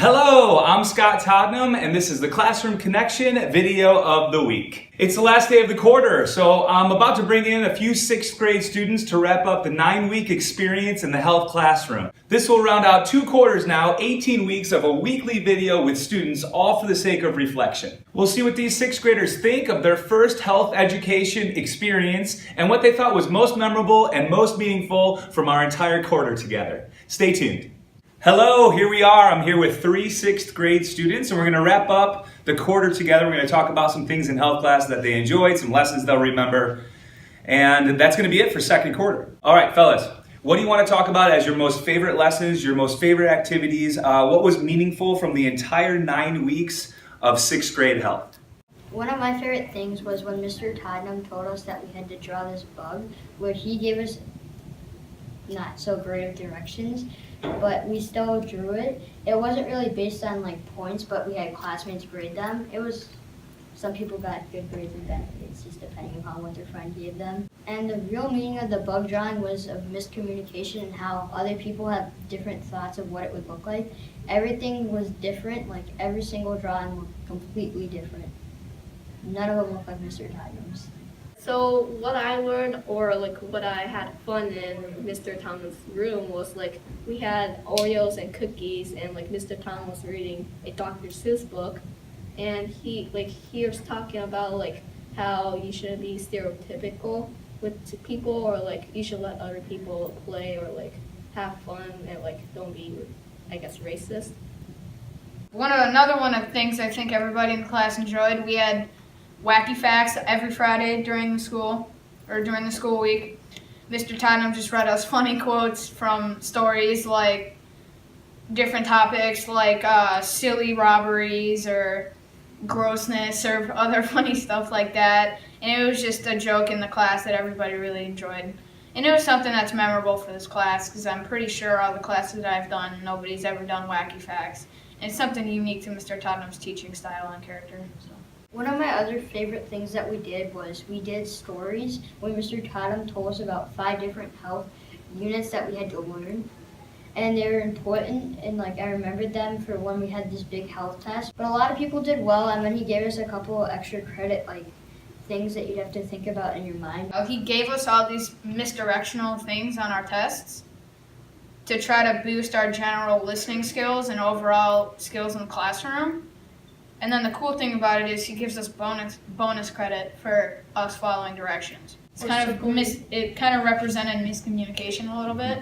Hello, I'm Scott Todnam, and this is the Classroom Connection video of the week. It's the last day of the quarter, so I'm about to bring in a few 6th grade students to wrap up the 9-week experience in the health classroom. This will round out 2 quarters now, 18 weeks of a weekly video with students, all for the sake of reflection. We'll see what these 6th graders think of their first health education experience and what they thought was most memorable and most meaningful from our entire quarter together. Stay tuned. Hello, here we are. I'm here with 3 6th grade students, and we're going to wrap up the quarter together. We're going to talk about some things in health class that they enjoyed, some lessons they'll remember, and that's going to be it for second quarter. All right, fellas, what do you want to talk about as your most favorite lessons, your most favorite activities? What was meaningful from the entire 9 weeks of 6th grade health? One of my favorite things was when Mr. Todnam told us that we had to draw this bug, where he gave us not so great of directions, but we still drew it. It wasn't really based on points, but we had classmates grade them. Some people got good grades and bad grades, just depending upon what their friend gave them. And the real meaning of the bug drawing was of miscommunication and how other people have different thoughts of what it would look like. Everything was different, every single drawing looked completely different. None of them looked like Mr. Todnam's. So what I learned, or what I had fun in Mr. Todnam's room, was we had Oreos and cookies, and Mr. Todnam was reading a Dr. Seuss book, and he was talking about how you shouldn't be stereotypical with people, or you should let other people play, or have fun, and don't be, I guess, racist. Another one of the things I think everybody in the class enjoyed, we had Wacky Facts every Friday during the school week. Mr. Todnam just read us funny quotes from stories different topics silly robberies or grossness or other funny stuff like that. And it was just a joke in the class that everybody really enjoyed. And it was something that's memorable for this class because I'm pretty sure all the classes that I've done, nobody's ever done Wacky Facts. And it's something unique to Mr. Todnam's teaching style and character. So. One of my other favorite things that we did was we did stories when Mr. Todnam told us about 5 different health units that we had to learn. And they were important, and I remembered them for when we had this big health test. But a lot of people did well, and then he gave us a couple extra credit, things that you'd have to think about in your mind. He gave us all these misdirectional things on our tests to try to boost our general listening skills and overall skills in the classroom. And then the cool thing about it is he gives us bonus credit for us following directions. It kind of represented miscommunication a little bit,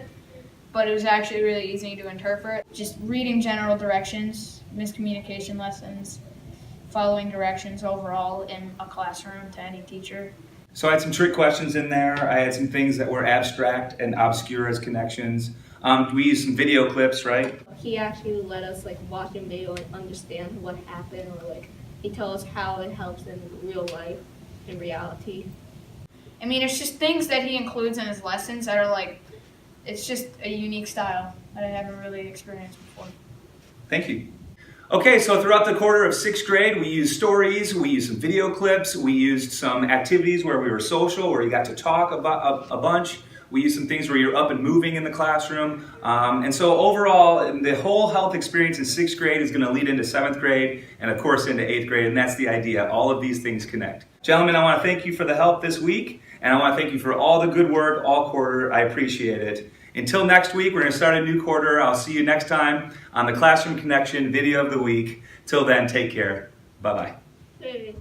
but it was actually really easy to interpret. Just reading general directions, miscommunication lessons, following directions overall in a classroom to any teacher. So I had some trick questions in there. I had some things that were abstract and obscure as connections. We used some video clips, right? He actually let us watch a video and understand what happened, or he told us how it helps in real life, in reality. I mean, it's just things that he includes in his lessons that are it's just a unique style that I haven't really experienced before. Thank you. Okay, so throughout the quarter of 6th grade, we used stories, we used some video clips, we used some activities where we were social, where you got to talk about a bunch. We used some things where you're up and moving in the classroom. And so overall, the whole health experience in 6th grade is going to lead into 7th grade and of course into 8th grade, and that's the idea. All of these things connect. Gentlemen, I want to thank you for the help this week, and I want to thank you for all the good work all quarter. I appreciate it. Until next week, we're going to start a new quarter. I'll see you next time on the Classroom Connection video of the week. Till then, take care. Bye-bye. Hey.